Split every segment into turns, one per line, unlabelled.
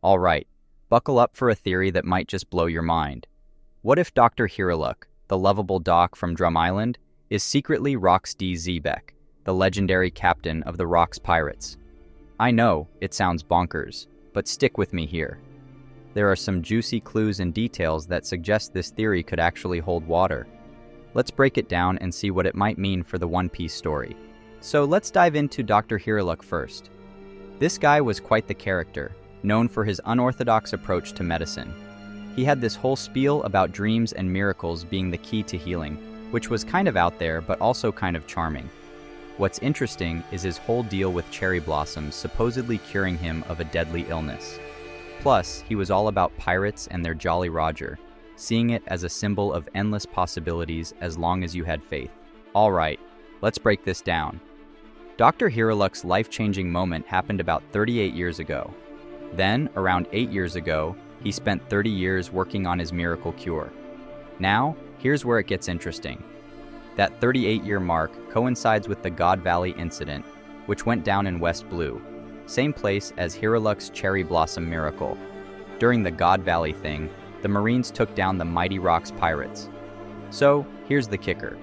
All right, buckle up for a theory that might just blow your mind. What if Dr. Hiriluk, the lovable doc from Drum Island, is secretly Rox D. Zebek, the legendary captain of the Rox Pirates? I know, it sounds bonkers, but stick with me here. There are some juicy clues and details that suggest this theory could actually hold water. Let's break it down and see what it might mean for the One Piece story. So let's dive into Dr. Hiriluk first. This guy was quite the character, known for his unorthodox approach to medicine. He had this whole spiel about dreams and miracles being the key to healing, which was kind of out there but also kind of charming. What's interesting is his whole deal with cherry blossoms supposedly curing him of a deadly illness. Plus, he was all about pirates and their Jolly Roger, seeing it as a symbol of endless possibilities as long as you had faith. All right, let's break this down. Dr. Hiriluk's life-changing moment happened about 38 years ago. Then, around 8 years ago, he spent 30 years working on his miracle cure. Now, here's where it gets interesting. That 38-year mark coincides with the God Valley incident, which went down in West Blue, same place as Hiriluk's cherry blossom miracle. During the God Valley thing, the Marines took down the mighty Rox pirates. So, here's the kicker.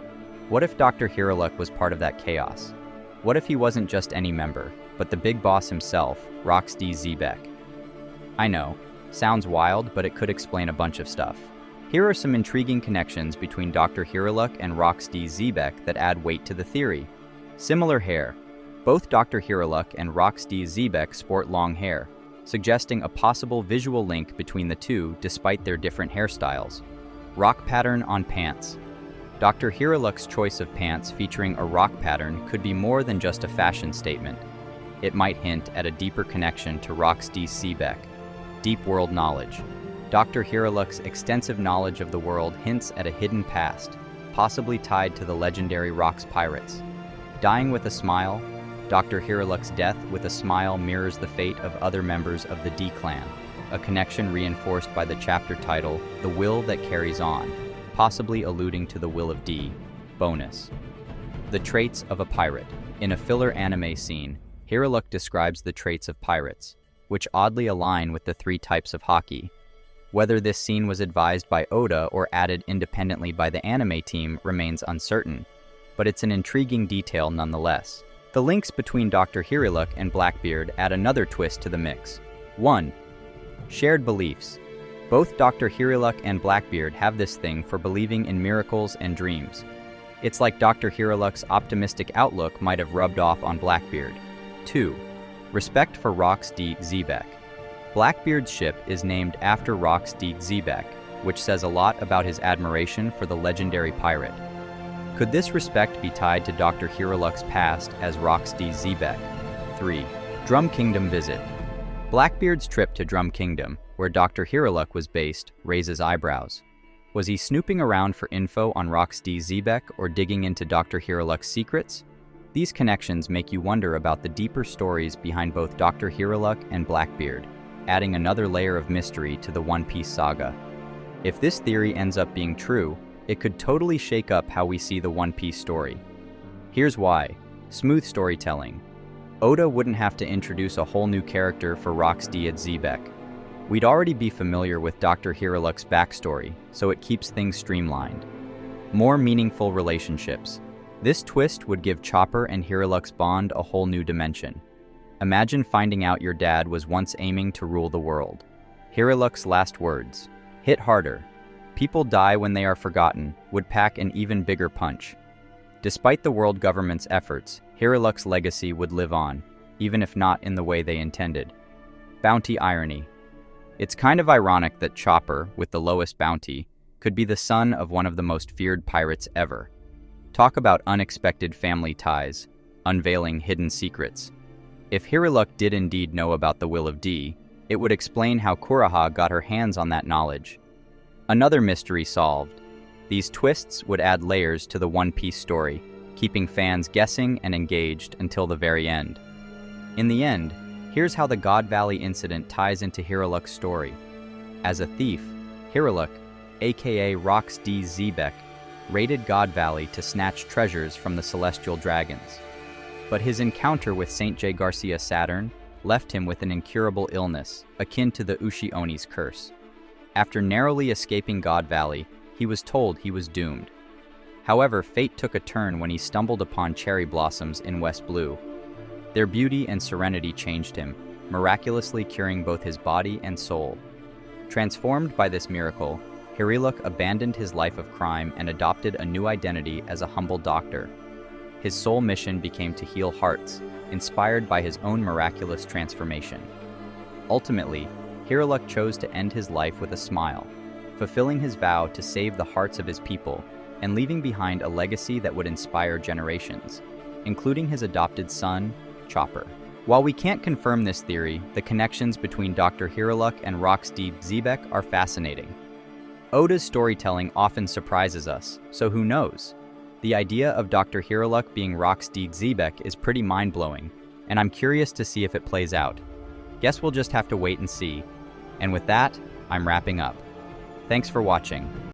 What if Dr. Hiriluk was part of that chaos? What if he wasn't just any member, but the big boss himself, Rox D. Zebek? I know, sounds wild, but it could explain a bunch of stuff. Here are some intriguing connections between Dr. Hiriluk and Rox D. Zebek that add weight to the theory. Similar hair. Both Dr. Hiriluk and Rox D. Zebek sport long hair, suggesting a possible visual link between the two despite their different hairstyles. Rock pattern on pants. Dr. Hiriluk's choice of pants featuring a rock pattern could be more than just a fashion statement. It might hint at a deeper connection to Rox D. Zebek. Deep world knowledge. Dr. Hiriluk's extensive knowledge of the world hints at a hidden past, possibly tied to the legendary Rox pirates. Dying with a smile. Dr. Hiriluk's death with a smile mirrors the fate of other members of the D clan, a connection reinforced by the chapter title, The Will That Carries On, possibly alluding to the Will of D. Bonus. The traits of a pirate. In a filler anime scene, Hiriluk describes the traits of pirates, which oddly align with the 3 types of haki. Whether this scene was advised by Oda or added independently by the anime team remains uncertain, but it's an intriguing detail nonetheless. The links between Dr. Hiriluk and Blackbeard add another twist to the mix. 1. Shared beliefs. Both Dr. Hiriluk and Blackbeard have this thing for believing in miracles and dreams. It's like Dr. Hiriluk's optimistic outlook might have rubbed off on Blackbeard. 2. Respect for Rox D. Zebek. Blackbeard's ship is named after Rox D. Zebek, which says a lot about his admiration for the legendary pirate. Could this respect be tied to Dr. Hiriluk's past as Rox D. Zebek? 3. Drum Kingdom visit. Blackbeard's trip to Drum Kingdom, where Dr. Hiriluk was based, raises eyebrows. Was he snooping around for info on Rox D. Zebek or digging into Dr. Hiriluk's secrets? These connections make you wonder about the deeper stories behind both Dr. Hiriluk and Blackbeard, adding another layer of mystery to the One Piece saga. If this theory ends up being true, it could totally shake up how we see the One Piece story. Here's why. Smooth storytelling. Oda wouldn't have to introduce a whole new character for Rox D. Zebek. We'd already be familiar with Dr. Hiriluk's backstory, so it keeps things streamlined. More meaningful relationships. This twist would give Chopper and Hiriluk's bond a whole new dimension. Imagine finding out your dad was once aiming to rule the world. Hiriluk's last words. Hit harder. People die when they are forgotten would pack an even bigger punch. Despite the world government's efforts, Hiriluk's legacy would live on, even if not in the way they intended. Bounty irony. It's kind of ironic that Chopper, with the lowest bounty, could be the son of one of the most feared pirates ever. Talk about unexpected family ties, unveiling hidden secrets. If Hiriluk did indeed know about the Will of D, it would explain how Kuroha got her hands on that knowledge. Another mystery solved. These twists would add layers to the One Piece story, keeping fans guessing and engaged until the very end. In the end, here's how the God Valley incident ties into Hiriluk's story. As a thief, Hiriluk, aka Rox D. Zebek, raided God Valley to snatch treasures from the celestial dragons. But his encounter with St. J. Garcia Saturn, left him with an incurable illness, akin to the Ushi-Oni's curse. After narrowly escaping God Valley, he was told he was doomed. However, fate took a turn when he stumbled upon cherry blossoms in West Blue. Their beauty and serenity changed him, miraculously curing both his body and soul. Transformed by this miracle, Hiriluk abandoned his life of crime and adopted a new identity as a humble doctor. His sole mission became to heal hearts, inspired by his own miraculous transformation. Ultimately, Hiriluk chose to end his life with a smile, fulfilling his vow to save the hearts of his people and leaving behind a legacy that would inspire generations, including his adopted son, Chopper. While we can't confirm this theory, the connections between Dr. Hiriluk and Rocksteed Zebek are fascinating. Oda's storytelling often surprises us, so who knows? The idea of Dr. Hiriluk being Rocksteed Zebek is pretty mind-blowing, and I'm curious to see if it plays out. Guess we'll just have to wait and see. And with that, I'm wrapping up. Thanks for watching.